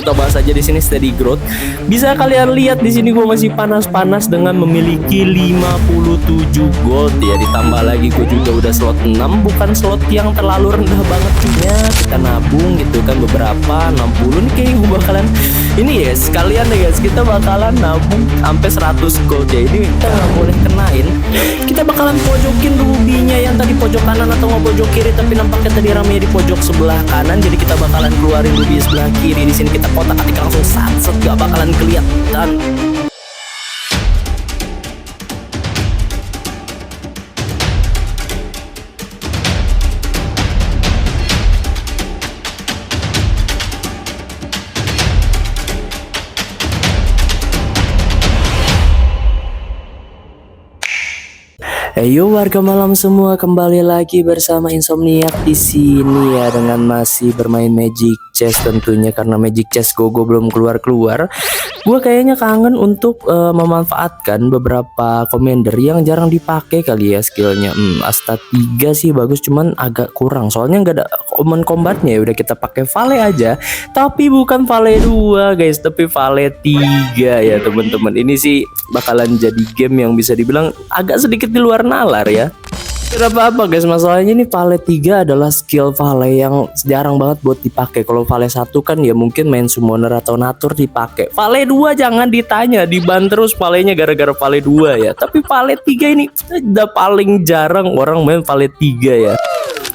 Kita bahas aja di sini steady growth. Bisa kalian lihat di sini gue masih panas-panas dengan memiliki 57 gold ya. Ditambah lagi gue juga udah slot 6, bukan slot yang terlalu rendah banget punya. Kita nabung gitu kan beberapa 60 nih kayaknya gue bakalan ini ya sekalian deh guys, kita bakalan nabung sampai 100 gold ya. Ini kita nggak boleh kenain. Kita bakalan pojokin rubinya yang tadi pojok kanan atau nggak pojok kiri, tapi nampaknya tadi ramenya di pojok sebelah kanan. Jadi kita bakalan keluarin rubi sebelah kiri. Di sini kita kotak-atik langsung satset, gak bakalan kelihatan. Ayo warga malam semua, kembali lagi bersama Insomniac di sini ya, dengan masih bermain Magic Chess tentunya, karena Magic Chess Gogo belum keluar-keluar. Gue kayaknya kangen untuk memanfaatkan beberapa commander yang jarang dipakai kali ya skillnya. Asta 3 sih bagus, cuman agak kurang soalnya nggak ada common combatnya. Ya udah kita pakai Vale aja, tapi bukan Vale 2 guys, tapi Vale 3 ya teman-teman. Ini sih bakalan jadi game yang bisa dibilang agak sedikit di luar nalar ya. Kenapa apa guys, masalahnya ini Vale 3 adalah skill Vale yang jarang banget buat dipakai. Kalau Vale 1 kan ya mungkin main summoner atau natur dipakai. Vale 2 jangan ditanya, diban terus Valenya gara-gara Vale 2 ya. Tapi Vale 3 ini udah paling jarang orang main Vale 3 ya.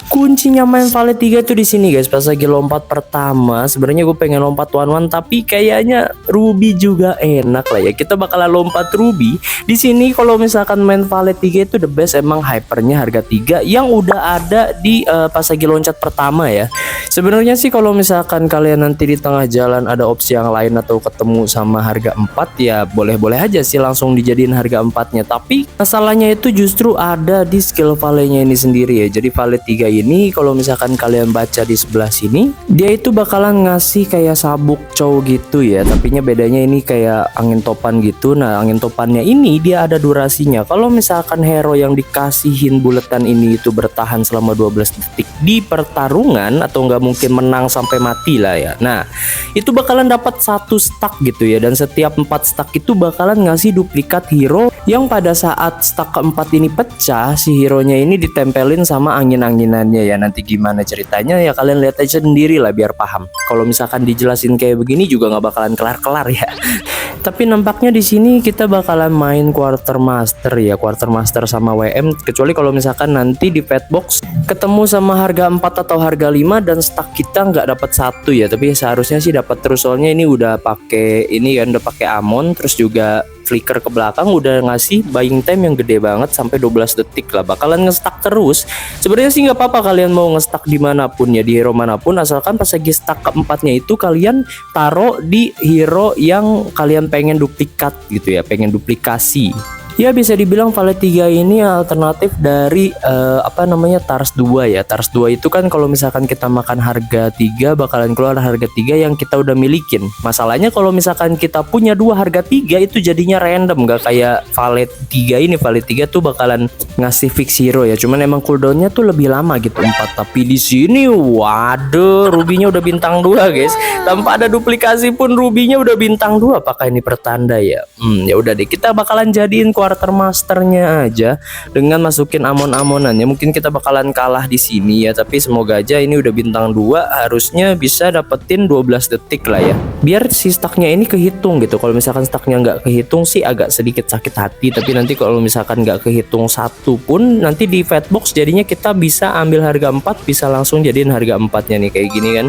Kuncinya main Vale 3 tuh di sini guys. Pas lagi lompat pertama, sebenarnya gue pengen lompat one-one, tapi kayaknya Ruby juga enak lah ya. Kita bakalan lompat Ruby. Di sini kalau misalkan main Vale 3 itu the best emang hypernya harga 3 yang udah ada di pas lagi loncat pertama ya. Sebenarnya sih kalau misalkan kalian nanti di tengah jalan ada opsi yang lain atau ketemu sama harga 4 ya boleh-boleh aja sih langsung dijadiin harga 4-nya. Tapi masalahnya itu justru ada di skill Vale-nya ini sendiri ya. Jadi Vale 3 ini kalau misalkan kalian baca di sebelah sini, dia itu bakalan ngasih kayak sabuk cow gitu ya, tapinya bedanya ini kayak angin topan gitu. Nah angin topannya ini dia ada durasinya. Kalau misalkan hero yang dikasihin buletan ini itu bertahan selama 12 detik di pertarungan atau nggak mungkin menang sampai mati lah ya, nah itu bakalan dapat 1 stack gitu ya. Dan setiap 4 stack itu bakalan ngasih duplikat hero yang pada saat stack keempat ini pecah, si hero nya ini ditempelin sama angin-anginannya ya. Nanti gimana ceritanya ya kalian lihat aja sendiri lah biar paham. Kalau misalkan dijelasin kayak begini juga nggak bakalan kelar-kelar ya. Tapi nampaknya di sini kita bakalan main quartermaster ya, quartermaster sama WM, kecuali kalau misalkan nanti di fatbox ketemu sama harga 4 atau harga 5 dan stack kita nggak dapat 1 ya. Tapi seharusnya sih dapat terus, soalnya ini udah pakai ini kan, udah pakai Amon, terus juga flicker ke belakang, udah ngasih buying time yang gede banget sampai 12 detik lah. Bakalan ngestak terus. Sebenarnya sih nggak apa-apa kalian mau ngestak dimanapun ya, di hero manapun, asalkan pas lagi stack keempatnya itu kalian taruh di hero yang kalian pengen duplikat gitu ya, pengen duplikasi. Ya bisa dibilang Vale 3 ini alternatif dari Tars 2 ya. Tars 2 itu kan kalau misalkan kita makan harga 3 bakalan keluar harga 3 yang kita udah milikin. Masalahnya kalau misalkan kita punya 2 harga 3 itu jadinya random, gak kayak Vale 3 ini. Vale 3 tuh bakalan ngasih fix hero ya, cuman emang cooldownnya tuh lebih lama gitu 4. Tapi di sini waduh, rubinya udah bintang 2 guys. Tanpa ada duplikasi pun rubinya udah bintang 2. Apakah ini pertanda ya? Ya udah deh, kita bakalan jadiin quartermasternya aja dengan masukin amon-amonannya. Mungkin kita bakalan kalah di sini ya, tapi semoga aja ini udah bintang 2, harusnya bisa dapetin 12 detik lah ya, biar si stacknya ini kehitung gitu. Kalau misalkan stacknya nggak kehitung sih agak sedikit sakit hati, tapi nanti kalau misalkan nggak kehitung 1 pun nanti di fatbox jadinya kita bisa ambil harga 4, bisa langsung jadiin harga 4-nya nih kayak gini kan.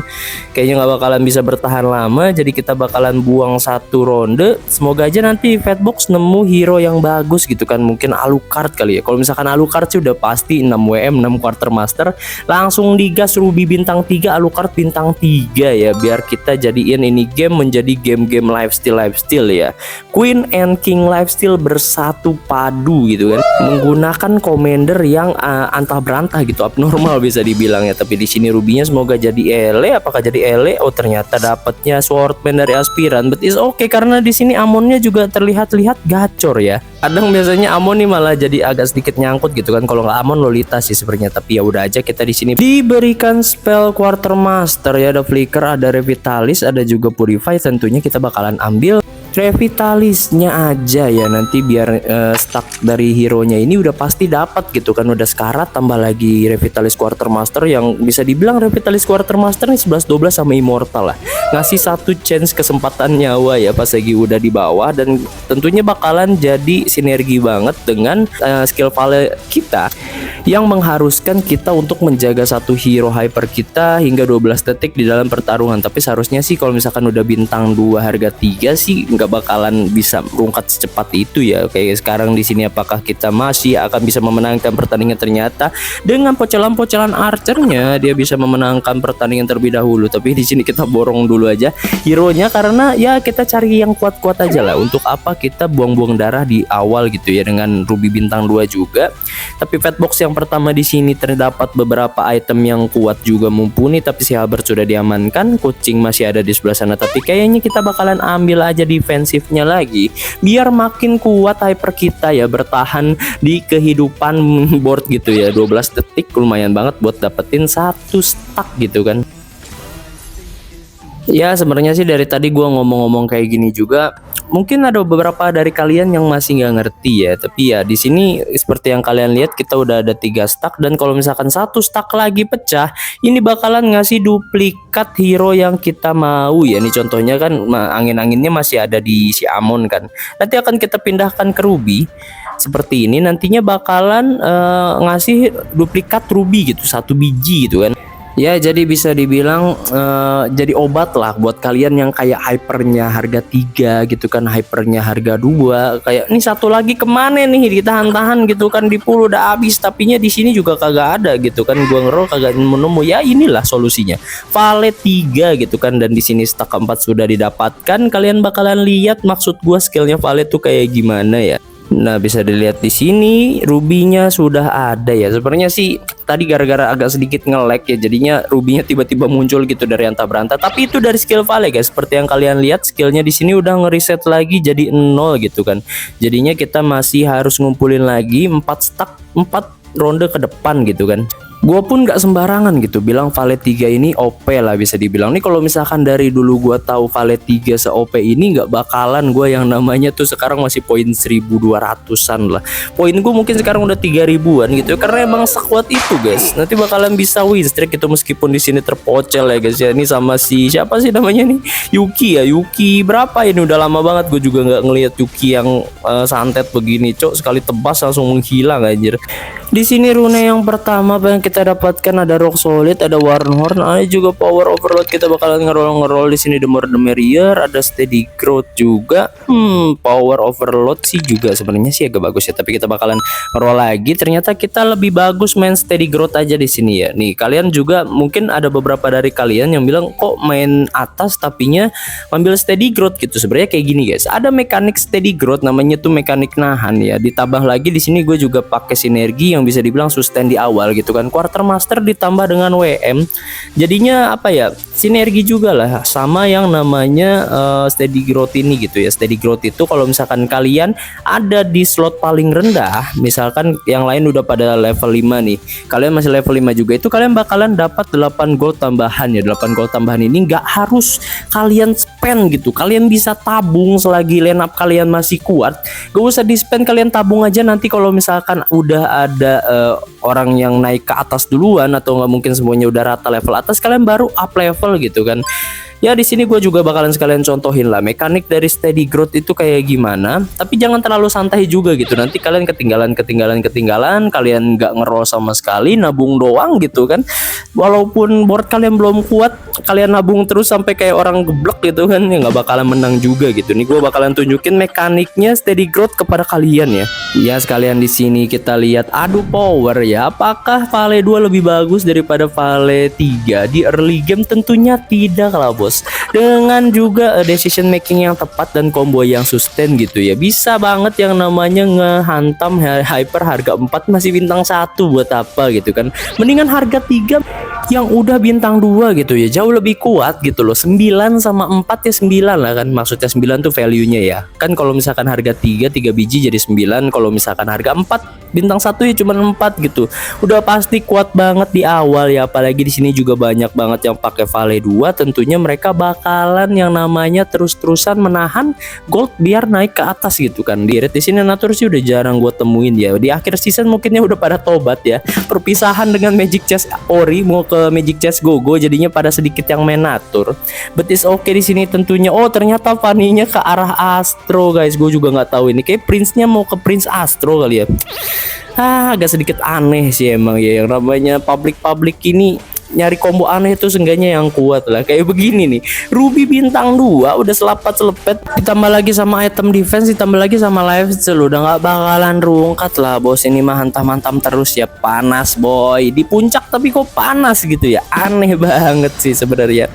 Kayaknya nggak bakalan bisa bertahan lama, jadi kita bakalan buang 1 ronde. Semoga aja nanti fatbox nemu hero yang bagus gitu kan, mungkin Alucard kali ya. Kalau misalkan Alucard sih udah pasti 6 WM 6 quartermaster, langsung digas Ruby bintang 3, Alucard bintang 3 ya, biar kita jadiin ini game menjadi game-game lifesteal ya, Queen and King lifesteal bersatu padu gitu kan, menggunakan commander yang antah berantah gitu, abnormal bisa dibilang ya. Tapi di sini rubinya semoga jadi ele. Apakah jadi ele? Oh ternyata dapatnya swordman dari aspiran, but is okay karena di sini amonnya juga terlihat-lihat gacor ya. kadang biasanya Amon nih malah jadi agak sedikit nyangkut gitu kan. Kalau nggak Amon Lolita sih sebenarnya, tapi ya udah aja kita di sini diberikan spell Quartermaster ya, ada Flicker, ada Revitalis, ada juga Purify. Tentunya kita bakalan ambil Revitalisnya aja ya, nanti biar stack dari hero-nya ini udah pasti dapat gitu kan. Udah sekarat tambah lagi Revitalis Quartermaster, yang bisa dibilang Revitalis Quartermaster nih 11-12 sama Immortal lah, ngasih satu chance kesempatan nyawa ya pas lagi udah di bawah. Dan tentunya bakalan jadi sinergi banget dengan skill Vale kita yang mengharuskan kita untuk menjaga satu hero hyper kita hingga 12 detik di dalam pertarungan. Tapi seharusnya sih kalau misalkan udah bintang 2 harga 3 sih nggak bakalan bisa merungkat secepat itu ya. Kayak sekarang di sini, apakah kita masih akan bisa memenangkan pertandingan? Ternyata dengan pocelan-pocelan archernya dia bisa memenangkan pertandingan terlebih dahulu. Tapi di sini kita borong dulu aja hero-nya, karena ya kita cari yang kuat-kuat aja lah. Untuk apa kita buang-buang darah di awal gitu ya dengan Ruby bintang 2 juga. Tapi fatbox yang pertama di sini terdapat beberapa item yang kuat juga mumpuni, tapi si Halberd sudah diamankan. Kucing masih ada di sebelah sana, tapi kayaknya kita bakalan ambil aja defensifnya lagi biar makin kuat hyper kita ya, bertahan di kehidupan board gitu ya. 12 detik lumayan banget buat dapetin satu stack gitu kan. Ya sebenarnya sih dari tadi gua ngomong-ngomong kayak gini juga, mungkin ada beberapa dari kalian yang masih nggak ngerti ya. Tapi ya di sini seperti yang kalian lihat, kita udah ada 3 stack, dan kalau misalkan satu stack lagi pecah, ini bakalan ngasih duplikat hero yang kita mau ya. Nih contohnya kan angin-anginnya masih ada di si Amon kan, nanti akan kita pindahkan ke Ruby seperti ini. Nantinya bakalan ngasih duplikat Ruby gitu, 1 biji gitu kan. Ya jadi bisa dibilang jadi obat lah buat kalian yang kayak hypernya harga 3 gitu kan, hypernya harga 2, kayak ini satu lagi kemana nih, ditahan-tahan gitu kan, di pool udah habis, tapinya di sini juga kagak ada gitu kan. Gua ngerol kagak nemu, ya inilah solusinya, Vale 3 gitu kan. Dan di sini stack 4 sudah didapatkan. Kalian bakalan lihat maksud gua skillnya Vale tuh kayak gimana ya. Nah bisa dilihat di sini rubinya sudah ada ya. Sebenarnya sih tadi gara-gara agak sedikit nge-lag ya, jadinya rubinya tiba-tiba muncul gitu dari antah berantah. Tapi itu dari skill Vale guys. Seperti yang kalian lihat, skillnya di sini udah ngereset lagi jadi 0 gitu kan. Jadinya kita masih harus ngumpulin lagi 4 stack 4 ronde ke depan gitu kan. Gue pun gak sembarangan gitu bilang Vale 3 ini OP lah bisa dibilang. Nih kalau misalkan dari dulu gue tahu Vale 3 se-OP ini, gak bakalan gue yang namanya tuh sekarang masih poin 1200-an lah. Poin gue mungkin sekarang udah 3000-an gitu ya, karena emang sekuat itu guys. Nanti bakalan bisa win streak itu meskipun di sini terpocel ya guys ya. Ini sama si siapa sih namanya nih, Yuki ya. Yuki berapa ini, udah lama banget gue juga nggak ngelihat Yuki yang santet begini cok, sekali tebas langsung menghilang anjir. Di sini rune yang pertama yang kita dapatkan ada Rock Solid, ada Warnhorn, ada juga Power Overload. Kita bakalan ngerol di sini, the more the merrier. Ada Steady Growth juga. Power Overload sih juga sebenarnya sih agak bagus ya, tapi kita bakalan ngerol lagi. Ternyata kita lebih bagus main Steady Growth aja di sini ya. Nih kalian juga mungkin ada beberapa dari kalian yang bilang kok main atas tapinya ambil Steady Growth gitu. Sebenarnya kayak gini guys, ada mekanik Steady Growth namanya tuh mekanik nahan ya. Ditambah lagi di sini gue juga pakai sinergi yang bisa dibilang sustain di awal gitu kan. Quartermaster ditambah dengan WM, jadinya apa ya, sinergi juga lah sama yang namanya Steady Growth ini gitu ya. Steady Growth itu kalau misalkan kalian ada di slot paling rendah, misalkan yang lain udah pada level 5 nih, kalian masih level 5 juga, itu kalian bakalan dapat 8 gold tambahan ya. 8 gold tambahan ini nggak harus kalian spend gitu, kalian bisa tabung selagi line up kalian masih kuat. Gak usah di spend, kalian tabung aja. Nanti kalau misalkan udah ada orang yang naik ke atas duluan, atau nggak mungkin semuanya udah rata level atas, kalian baru up level gitu kan. Ya di sini gue juga bakalan sekalian contohin lah mekanik dari Steady Growth itu kayak gimana. Tapi jangan terlalu santai juga gitu, nanti kalian ketinggalan, kalian nggak ngerol sama sekali, nabung doang gitu kan. Walaupun board kalian belum kuat, kalian nabung terus sampai kayak orang geblek gitu kan, ya nggak bakalan menang juga gitu. Nih gue bakalan tunjukin mekaniknya Steady Growth kepada kalian ya. Ya sekalian di sini kita lihat adu power ya. Apakah Vale 2 lebih bagus daripada Vale 3 di early game? Tentunya tidak lah bos. bos. Dengan juga decision making yang tepat dan combo yang sustain gitu ya, bisa banget yang namanya ngehantam hyper harga 4 masih bintang 1 buat apa gitu kan. Mendingan harga 3 yang udah bintang 2 gitu ya, jauh lebih kuat gitu loh. 9 sama 4 ya 9 lah kan, maksudnya 9 tuh value-nya ya kan. Kalau misalkan harga 3 biji jadi 9, kalau misalkan harga 4 bintang 1 ya cuma 4 gitu. Udah pasti kuat banget di awal ya, apalagi di sini juga banyak banget yang pakai Vale 2. Tentunya mereka bakalan yang namanya terus-terusan menahan gold biar naik ke atas gitu kan. Di rate di sini Natur sih udah jarang gue temuin ya. Di akhir season mungkinnya udah pada tobat ya. Perpisahan dengan Magic Chess Ori mau ke Magic Chess Gogo, jadinya pada sedikit yang main Natur. But it's okay di sini tentunya. Oh ternyata Fanny-nya ke arah Astro guys. Gue juga nggak tahu ini. Kayak Prince-nya mau ke Prince Astro kali ya. Agak sedikit aneh sih emang ya, yang namanya publik ini nyari combo aneh itu seenggaknya yang kuat lah. Kayak begini nih, Ruby bintang 2 udah selepat-selepet, ditambah lagi sama item defense, ditambah lagi sama life steal, udah nggak bakalan rungkat lah bos. Ini mah hantam-hantam terus ya, panas boy di puncak tapi kok panas gitu ya, aneh banget sih sebenarnya.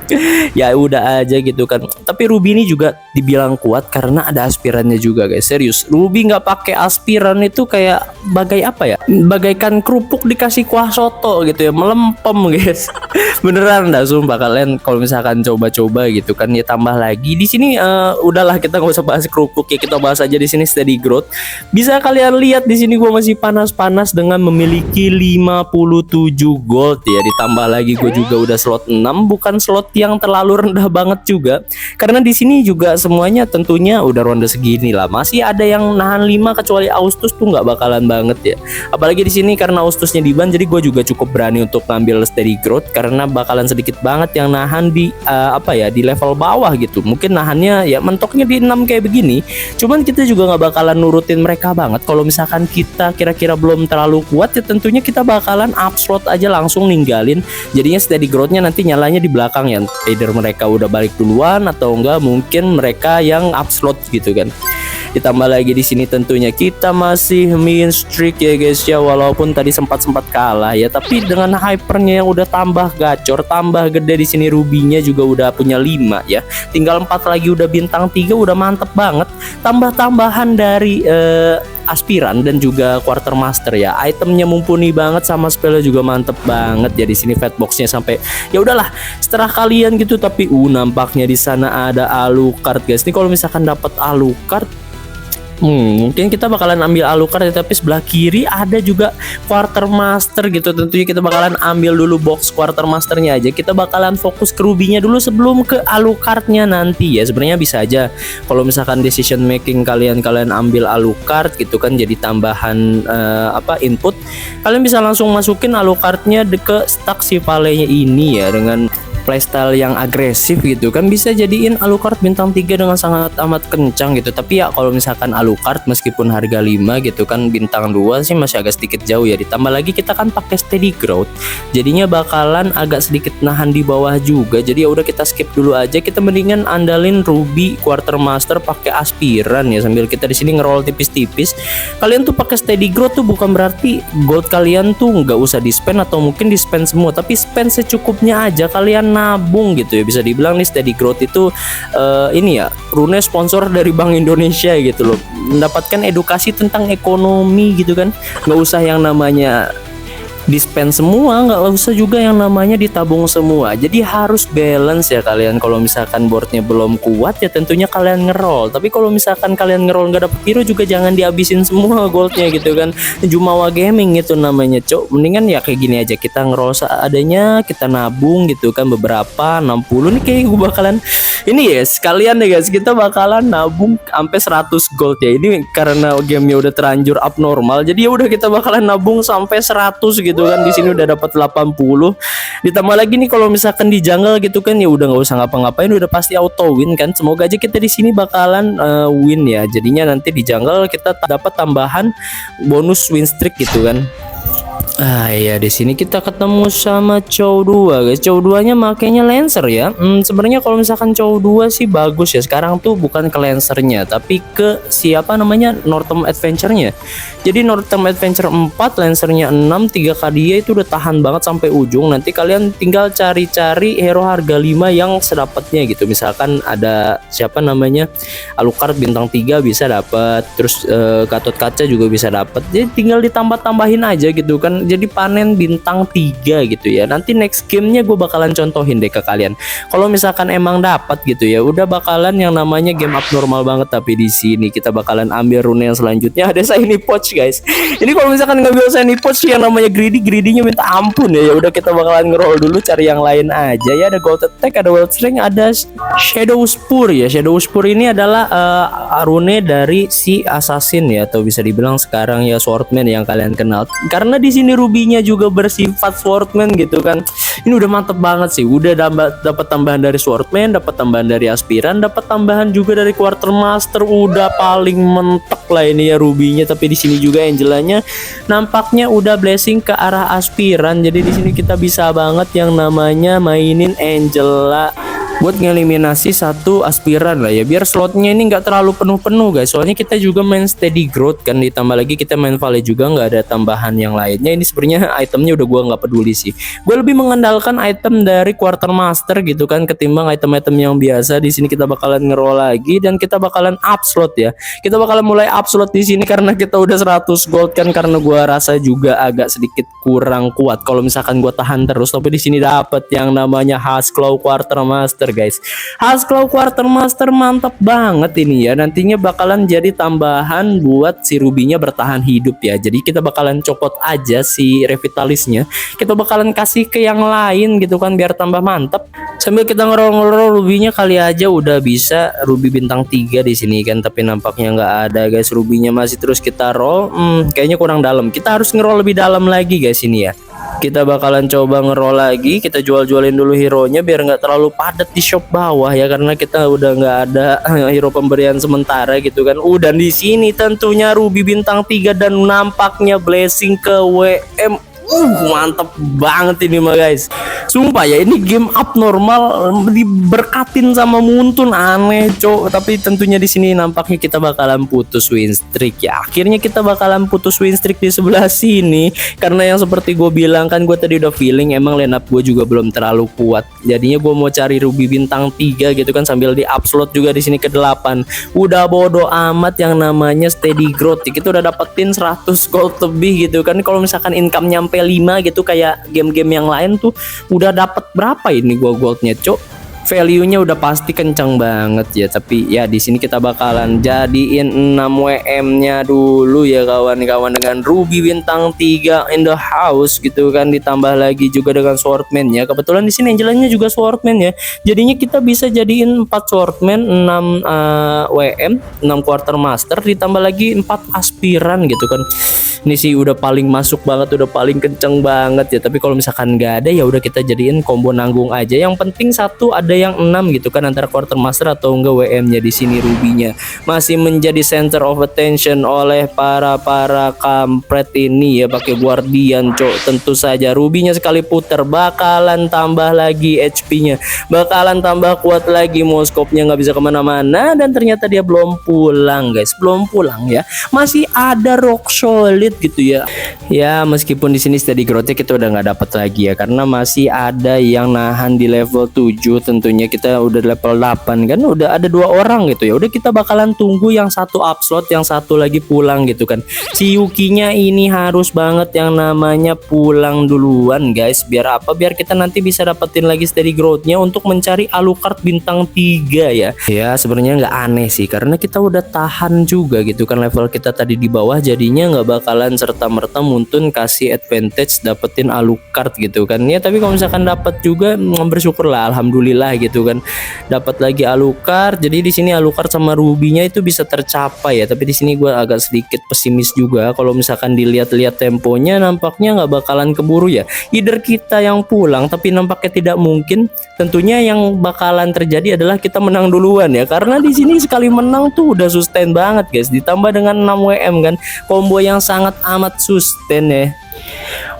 Ya udah aja gitu kan. Tapi Ruby ini juga dibilang kuat karena ada aspirannya juga guys. Serius, Ruby nggak pakai aspiran itu kayak bagai apa ya, bagaikan kerupuk dikasih kuah soto gitu ya, melempem guys. Beneran dah sumpah, kalian kalau misalkan coba-coba gitu kan ya. Tambah lagi di sini udahlah kita nggak usah bahas kerupuk ya, kita bahas aja di sini steady growth. Bisa kalian lihat di sini gue masih panas-panas dengan memiliki 57 gold ya. Ditambah lagi gue juga udah slot 6, bukan slot yang terlalu rendah banget juga, karena di sini juga semuanya tentunya udah ronde segini lah. Masih ada yang nahan 5 kecuali Austus tuh nggak bakalan banget ya. Apalagi di sini karena Austusnya di ban, jadi gue juga cukup berani untuk ngambil steady growth karena bakalan sedikit banget yang nahan di di level bawah gitu. Mungkin nahannya ya mentoknya di 6 kayak begini. Cuman kita juga nggak bakalan nurutin mereka banget. Kalau misalkan kita kira-kira belum terlalu kuat ya tentunya kita bakalan up slot aja langsung ninggalin. Jadinya steady growthnya nanti nyalanya di belakang ya. Either mereka udah balik duluan atau enggak mungkin mereka yang up slot gitu kan. Ditambah lagi di sini tentunya kita masih min streak ya guys ya, walaupun tadi sempat kalah ya, tapi dengan hypernya yang udah tambah gacor, tambah gede di sini. Rubinya juga udah punya 5 ya, tinggal 4 lagi udah bintang 3, udah mantep banget. Tambah-tambahan dari aspiran dan juga quartermaster ya, itemnya mumpuni banget, sama spellnya juga mantep banget ya. Di sini fatboxnya sampai ya udahlah setelah kalian gitu. Tapi nampaknya di sana ada Alucard guys. Ini kalau misalkan dapat Alucard mungkin kita bakalan ambil Alucard ya, tapi sebelah kiri ada juga quartermaster gitu. Tentunya kita bakalan ambil dulu box quartermasternya aja. Kita bakalan fokus ke Rubinya dulu sebelum ke Alucardnya nanti ya. Sebenarnya bisa aja kalau misalkan decision making kalian ambil Alucard gitu kan, jadi tambahan input, kalian bisa langsung masukin Alucardnya ke stack si Vale-nya ini ya, dengan playstyle yang agresif gitu kan, bisa jadiin Alucard bintang 3 dengan sangat amat kencang gitu. Tapi ya kalau misalkan Alucard meskipun harga 5 gitu kan, bintang 2 sih masih agak sedikit jauh ya. Ditambah lagi kita kan pakai steady growth, jadinya bakalan agak sedikit nahan di bawah juga. Jadi ya udah kita skip dulu aja, kita mendingan andalin Ruby quartermaster pakai aspiran ya, sambil kita di sini ngeroll tipis-tipis. Kalian tuh pakai steady growth tuh bukan berarti gold kalian tuh nggak usah di spend atau mungkin di spend semua, tapi spend secukupnya aja, kalian nabung gitu ya. Bisa dibilang nih steady growth itu ini ya, rune sponsor dari Bank Indonesia gitu loh, mendapatkan edukasi tentang ekonomi gitu kan. Nggak usah yang namanya di-spend semua, nggak usah juga yang namanya ditabung semua. Jadi harus balance ya kalian. Kalau misalkan boardnya belum kuat ya tentunya kalian ngeroll, tapi kalau misalkan kalian ngeroll nggak dapet hero juga jangan dihabisin semua goldnya gitu kan. Jumawa gaming itu namanya cok. Mendingan ya kayak gini aja, kita ngeroll seadanya, kita nabung gitu kan, beberapa 60 nih kayak gue bakalan ini ya sekalian deh guys, kita bakalan nabung sampai 100 gold ya. Ini karena gamenya udah terlanjur abnormal, jadi ya udah kita bakalan nabung sampai 100 gitu kan. Di sini udah dapat 80. Ditambah lagi nih kalau misalkan di jungle gitu kan, ya udah nggak usah ngapa-ngapain, udah pasti auto win kan. Semoga aja kita di sini bakalan win ya. Jadinya nanti di jungle kita dapat tambahan bonus win streak gitu kan. Iya, di sini kita ketemu sama Chow 2 guys. Chow 2-nya makainya Lancer ya. Sebenarnya kalau misalkan Chow 2 sih bagus ya. Sekarang tuh bukan ke Lancernya, tapi ke siapa namanya Northern Adventure-nya. Jadi Northern Adventure 4, Lancernya 6, 3K dia itu udah tahan banget sampai ujung. Nanti kalian tinggal cari-cari hero harga 5 yang sedapatnya gitu. Misalkan ada siapa namanya Alucard bintang 3 bisa dapat, terus Gatot Kaca juga bisa dapat. Jadi tinggal ditambah-tambahin aja gitu kan. Jadi panen bintang 3 gitu ya. Nanti next gamenya gue bakalan contohin deh ke kalian. Kalau misalkan emang dapat gitu ya, udah bakalan yang namanya game abnormal banget. Tapi di sini kita bakalan ambil rune yang selanjutnya ada shiny pouch guys. Jadi kalau misalkan ngambil shiny pouch yang namanya greedy-nya minta ampun ya. Ya udah kita bakalan ngeroll dulu cari yang lain aja ya. Ada gold attack, ada world strength, ada shadow spur ya. Shadow spur ini adalah rune dari si assassin ya, atau bisa dibilang sekarang ya swordman yang kalian kenal. Karena di sini rubinya juga bersifat swordman gitu kan. Ini udah mantep banget sih. Udah dapat tambahan dari swordman, dapat tambahan dari aspiran, dapat tambahan juga dari quartermaster. Udah paling mentok lah ini ya rubinya. Tapi di sini juga Angelanya nampaknya udah blessing ke arah aspiran. Jadi di sini kita bisa banget yang namanya mainin Angela buat ngeliminasi satu aspiran lah ya, biar slotnya ini nggak terlalu penuh-penuh guys. Soalnya kita juga main steady growth kan, ditambah lagi kita main Valley juga, nggak ada tambahan yang lainnya. Ini sebenarnya itemnya udah gua nggak peduli sih. Gue lebih mengandalkan item dari quartermaster gitu kan, ketimbang item-item yang biasa. Di sini kita bakalan ngeroll lagi dan kita bakalan up slot ya. Kita bakalan mulai up slot di sini karena kita udah 100 gold kan, karena gua rasa juga agak sedikit kurang kuat kalau misalkan gua tahan terus. Tapi di sini dapat yang namanya Hasclaw Quartermaster guys. Hasclaw Quartermaster mantap banget ini ya. Nantinya bakalan jadi tambahan buat si rubinya bertahan hidup ya. Jadi kita bakalan copot aja si revitalisnya. Kita bakalan kasih ke yang lain gitu kan biar tambah mantap. Sambil kita ngerol-ngerol rubinya, kali aja udah bisa ruby bintang 3 di sini kan, tapi nampaknya nggak ada guys. Rubinya masih terus kita roll. Kayaknya kurang dalam. Kita harus ngerol lebih dalam lagi guys ini ya. Kita bakalan coba ngeroll lagi, kita jual-jualin dulu hero-nya biar nggak terlalu padat di shop bawah ya, karena kita udah nggak ada hero pemberian sementara gitu kan. Dan di sini tentunya ruby bintang 3 dan nampaknya blessing ke WM. Mantap banget ini mah guys. Sumpah ya, ini game abnormal diberkatin sama Muntun, aneh cok. Tapi tentunya di sini nampaknya kita bakalan putus win streak ya. Akhirnya kita bakalan putus win streak di sebelah sini karena yang seperti gue bilang kan, gue tadi udah feeling emang line up gue juga belum terlalu kuat. Jadinya gue mau cari ruby bintang 3 gitu kan, sambil di upload juga di sini ke 8. Udah bodo amat yang namanya steady growth. Kita udah dapetin 100 gold lebih gitu kan. Kalau misalkan income nyampe 5 gitu kayak game-game yang lain tuh udah dapat berapa ini gua goldnya cok. Value-nya udah pasti kencang banget ya. Tapi ya di sini kita bakalan jadiin 6 WM-nya dulu ya kawan-kawan, dengan ruby bintang 3 in the house gitu kan, ditambah lagi juga dengan swordman ya. Kebetulan di sini Angelanya juga swordman ya. Jadinya kita bisa jadiin 4 swordman, 6 WM, 6 quartermaster, ditambah lagi 4 aspiran gitu kan. Ini sih udah paling masuk banget, udah paling kenceng banget ya. Tapi kalau misalkan nggak ada ya udah kita jadiin combo nanggung aja. Yang penting satu ada yang 6 gitu kan, antara quartermaster atau enggak WM-nya. Di sini rubinya masih menjadi center of attention oleh para kampret ini ya, pakai guardian cok. Tentu saja rubinya sekali putar bakalan tambah lagi HP-nya, bakalan tambah kuat lagi. Moskopnya nggak bisa kemana-mana, dan ternyata dia belum pulang guys, belum pulang ya. Masih ada rock solid gitu ya. Ya meskipun di sini steady growth-nya kita udah nggak dapat lagi ya, karena masih ada yang nahan di level 7. Tentunya kita udah level 8 kan, udah ada 2 orang gitu ya. Udah kita bakalan tunggu yang satu up slot, yang satu lagi pulang gitu kan. Si Yukinya ini harus banget yang namanya pulang duluan guys. Biar apa? Biar kita nanti bisa dapetin lagi steady growth-nya untuk mencari Alucard bintang 3 ya. Ya sebenarnya nggak aneh sih, karena kita udah tahan juga gitu kan, level kita tadi di bawah. Jadinya nggak bakalan serta-merta Muntun kasih advantage dapetin Alucard gitu kan ya. Tapi kalau misalkan dapat juga bersyukurlah, alhamdulillah gitu kan, dapat lagi Alucard. Jadi di sini Alucard sama rubinya itu bisa tercapai ya. Tapi di sini gue agak sedikit pesimis juga. Kalau misalkan dilihat-lihat temponya, nampaknya nggak bakalan keburu ya. Either kita yang pulang, tapi nampaknya tidak mungkin. Tentunya yang bakalan terjadi adalah kita menang duluan ya, karena di sini sekali menang tuh udah sustain banget guys. Ditambah dengan 6 WM kan, combo yang sangat amat sustain ya.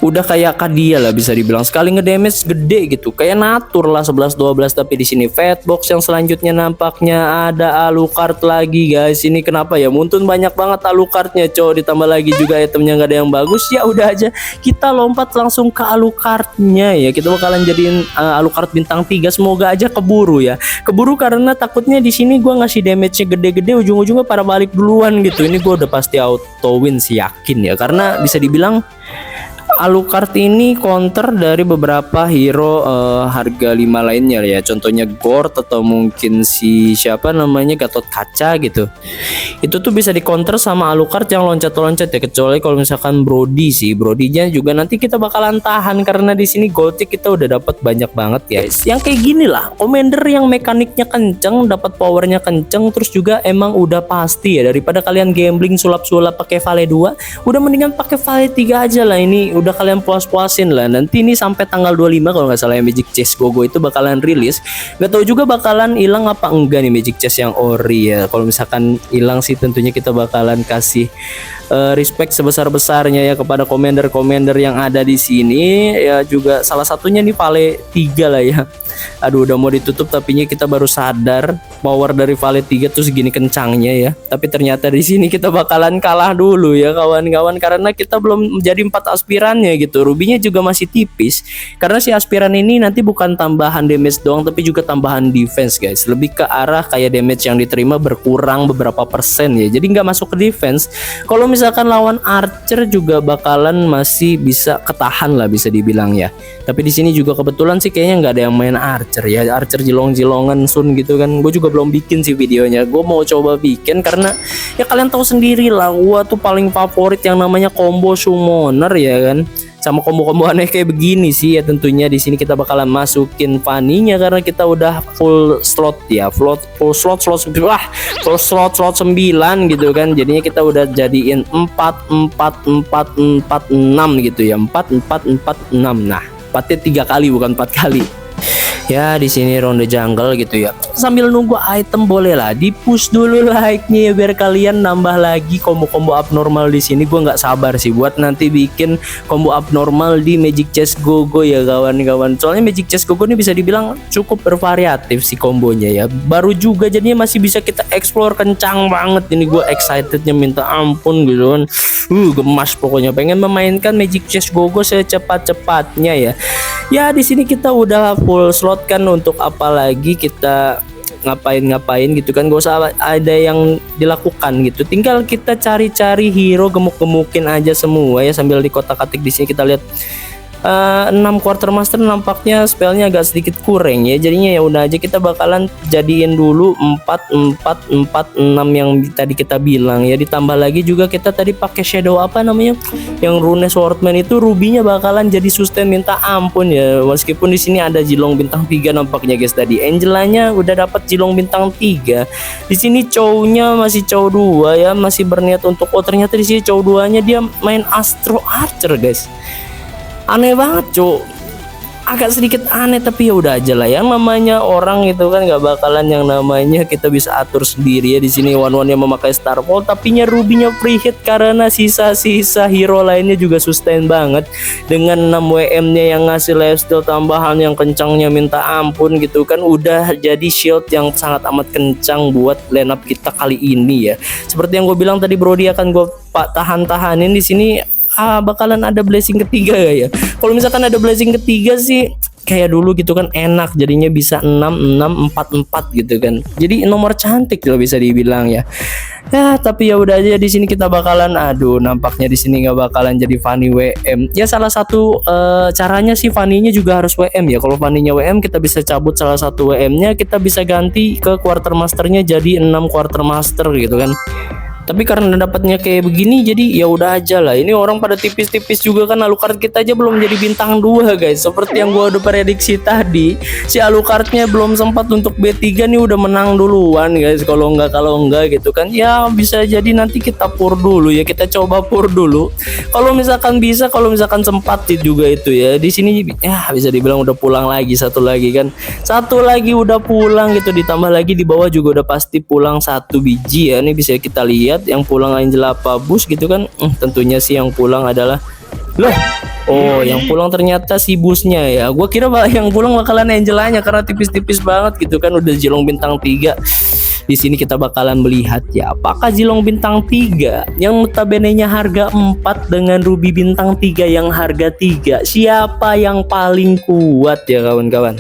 udah kayak Kadia lah bisa dibilang, sekali ngedamage gede gitu, kayak natur lah 11-12. Tapi di sini Fatbox yang selanjutnya nampaknya ada Alucard lagi guys. Ini kenapa ya muntun banyak banget Alucardnya cow, ditambah lagi juga itemnya nggak ada yang bagus. Ya udah aja kita lompat langsung ke Alucardnya ya, kita bakalan jadiin Alucard bintang 3. Semoga aja keburu ya, keburu karena takutnya di sini gua ngasih damage-nya gede-gede ujung-ujungnya pada balik duluan gitu. Ini gua udah pasti auto win sih, yakin ya, karena bisa dibilang Alucard ini counter dari beberapa hero harga 5 lainnya ya, contohnya Gord atau mungkin si siapa namanya Gatot Kaca gitu. Itu tuh bisa di counter sama Alucard yang loncat-loncat ya, kecuali kalau misalkan Brody sih. Brodinya juga nanti kita bakalan tahan karena di sini Gothic kita udah dapat banyak banget guys. Yang kayak gini lah, Commander yang mekaniknya kenceng, dapat powernya kenceng, terus juga emang udah pasti ya, daripada kalian gambling sulap-sulap pakai Vale 2, udah mendingan pakai Vale 3 aja lah. Ini udah kalian puas-puasin lah. Nanti ini sampai tanggal 25 kalau nggak salah ya, Magic Chess GoGo itu bakalan rilis. Nggak tahu juga bakalan hilang apa enggak nih Magic Chess yang ori ya. Kalau misalkan hilang sih tentunya kita bakalan kasih respect sebesar-besarnya ya kepada commander-commander yang ada di sini ya, juga salah satunya nih Vale 3 lah ya. Aduh udah mau ditutup tapinya kita baru sadar power dari Vale 3 tuh segini kencangnya ya. Tapi ternyata di sini kita bakalan kalah dulu ya kawan-kawan, karena kita belum menjadi 4 aspirannya gitu. Rubinya juga masih tipis karena si aspiran ini nanti bukan tambahan damage doang tapi juga tambahan defense guys. Lebih ke arah kayak damage yang diterima berkurang beberapa persen ya. Jadi nggak masuk ke defense. Kalau misalkan lawan archer juga bakalan masih bisa ketahan lah bisa dibilang ya. Tapi di sini juga kebetulan sih kayaknya nggak ada yang main archer ya, archer jilong-jilongan sun gitu kan. Gue juga belum bikin sih videonya, gue mau coba bikin karena ya kalian tahu sendiri lah, gue tuh paling favorit yang namanya combo summoner ya kan, sama combo-combo aneh kayak begini sih ya. Tentunya di sini kita bakalan masukin Fanny-nya karena kita udah full slot ya, full slot 9 gitu kan. Jadinya kita udah jadiin 4-4-4-4-6 gitu ya, 4-4-4-6. Nah 4-nya 3 kali bukan 4 kali. Ya di sini ronde jungle gitu ya. Sambil nunggu item boleh lah di push dulu like-nya ya, biar kalian nambah lagi combo-combo abnormal di sini. Gua nggak sabar sih buat nanti bikin combo abnormal di Magic Chess GoGo ya kawan-kawan. Soalnya Magic Chess GoGo ini bisa dibilang cukup bervariatif sih kombonya ya. Baru juga jadinya masih bisa kita explore kencang banget. Ini gue excitednya minta ampun gitu kan. Gemas pokoknya, pengen memainkan Magic Chess GoGo secepat-cepatnya ya. Ya di sini kita udah full slot kan, untuk apa lagi kita ngapain gitu kan, gak usah ada yang dilakukan gitu, tinggal kita cari-cari hero gemuk-gemukin aja semua ya. Sambil di kotak-katik di sini kita lihat 6 quartermaster nampaknya spellnya agak sedikit kurang ya. Jadinya ya udah aja kita bakalan jadiin dulu 4-4-4-6 yang tadi kita bilang ya. Ditambah lagi juga kita tadi pakai shadow apa namanya yang rune swordman itu, rubinya bakalan jadi sustain minta ampun ya. Meskipun di sini ada Jilong bintang 3 nampaknya guys. Tadi Angelanya udah dapat Jilong bintang 3. Di sini cownya masih cow 2 ya, masih berniat untuk ternyata di sini cow 2-nya dia main Astro Archer guys. Aneh banget cuk, agak sedikit aneh, tapi ya udah aja lah, yang namanya orang itu kan nggak bakalan yang namanya kita bisa atur sendiri ya. Di sini one-one yang memakai Starfall tapinya rubinya free hit karena sisa-sisa hero lainnya juga sustain banget dengan 6 WM-nya yang ngasih lifesteal tambahan yang kencangnya minta ampun gitu kan. Udah jadi shield yang sangat amat kencang buat line up kita kali ini ya. Seperti yang gue bilang tadi, Brody akan gue tahan-tahanin di sini. Bakalan ada blessing ketiga ya. Kalau misalkan ada blessing ketiga sih kayak dulu gitu kan enak, jadinya bisa 6-6-4-4 gitu kan. Jadi nomor cantik loh bisa dibilang ya. Ya tapi ya udah aja di sini kita bakalan nampaknya di sini nggak bakalan jadi Fanny WM. Ya salah satu caranya sih Fanny-nya juga harus WM ya. Kalau Fanny-nya WM kita bisa cabut salah satu WM-nya, kita bisa ganti ke quartermaster-nya jadi 6 quartermaster gitu kan. Tapi karena dapatnya kayak begini jadi ya udah aja lah. Ini orang pada tipis-tipis juga kan, Alucard kita aja belum jadi bintang 2 guys. Seperti yang gua udah prediksi tadi, si Alucardnya belum sempat untuk B3 nih udah menang duluan guys. Kalau enggak gitu kan ya, bisa jadi nanti kita pur dulu ya, kita coba pur dulu. Kalau misalkan bisa, kalau misalkan sempat juga itu ya. Di sini ya bisa dibilang udah pulang lagi, satu lagi udah pulang gitu. Ditambah lagi di bawah juga udah pasti pulang 1 biji ya. Ini bisa kita lihat yang pulang Angela Pabus gitu kan. Tentunya sih yang pulang adalah Loh, oh yang pulang ternyata si busnya ya. Gua kira yang pulang bakalan Angelanya karena tipis-tipis banget gitu kan, udah Zilong bintang 3. Di sini kita bakalan melihat ya, apakah Zilong bintang 3 yang notabene-nya harga 4 dengan Ruby bintang 3 yang harga 3, siapa yang paling kuat ya kawan-kawan.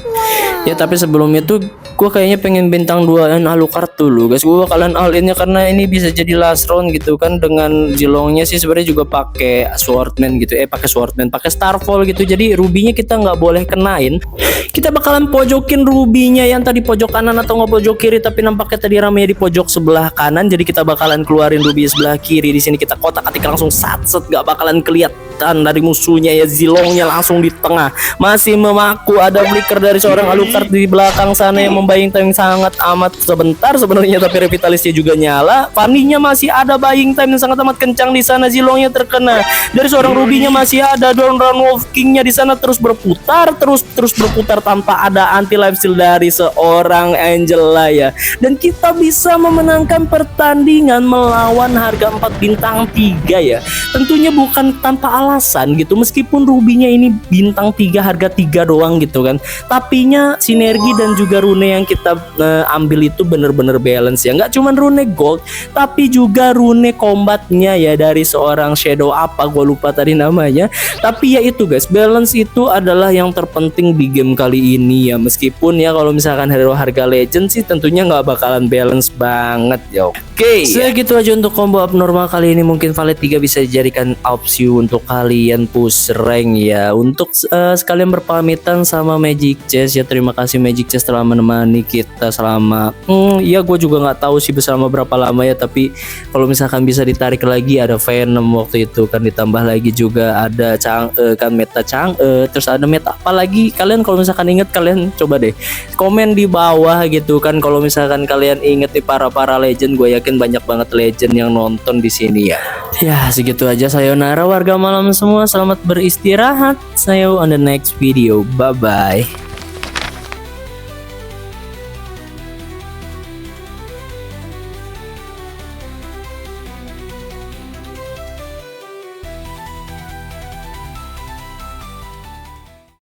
Ya tapi sebelum itu gue kayaknya pengen bintang 2 Alucard dulu guys. Gue bakalan all innya karena ini bisa jadi last round gitu kan. Dengan Zilongnya sih sebenarnya juga pakai Swordman gitu, pakai Swordman, pakai Starfall gitu. Jadi rubinya kita nggak boleh kenain. Kita bakalan pojokin rubinya yang tadi pojok kanan atau nggak pojok kiri, tapi nampaknya tadi ramenya di pojok sebelah kanan. Jadi kita bakalan keluarin rubi sebelah kiri. Di sini kita kotak-atik langsung satset, nggak bakalan kelihatan dari musuhnya ya. Zilongnya langsung di tengah, masih memaku. Ada flicker dari seorang Alucard di belakang sana yang buying time sangat amat sebentar sebenarnya, tapi revitalisnya juga nyala. Fanny-nya masih ada buying time yang sangat amat kencang di sana. Zilongnya terkena dari seorang rubinya, masih ada down round wolf king-nya di sana terus berputar, terus berputar tanpa ada anti life steal dari seorang Angela ya. Dan kita bisa memenangkan pertandingan melawan harga 4 bintang 3 ya. Tentunya bukan tanpa alasan gitu, meskipun rubinya ini bintang 3 harga 3 doang gitu kan. Tapinya sinergi dan juga rune yang kita ambil itu bener-bener balance ya. Nggak cuman rune gold, tapi juga rune combatnya ya dari seorang shadow apa gue lupa tadi namanya. Tapi ya itu guys, balance itu adalah yang terpenting di game kali ini ya. Meskipun ya kalau misalkan hero harga legend sih tentunya nggak bakalan balance banget ya. Oke, segitu aja untuk combo abnormal kali ini. Mungkin valid 3 bisa dijadikan opsi untuk kalian push rank ya. Untuk sekalian berpamitan sama Magic Chess ya. Terima kasih Magic Chess telah menemani kita selama ya gue juga nggak tahu sih selama berapa lama ya. Tapi kalau misalkan bisa ditarik lagi, ada Venom waktu itu kan, ditambah lagi juga ada kan meta terus ada meta apa lagi. Kalian kalau misalkan inget, kalian coba deh komen di bawah gitu kan. Kalau misalkan kalian inget nih para legend, gue yakin banyak banget legend yang nonton di sini ya. Ya segitu aja, sayonara warga malam semua, selamat beristirahat. See you on the next video, bye bye.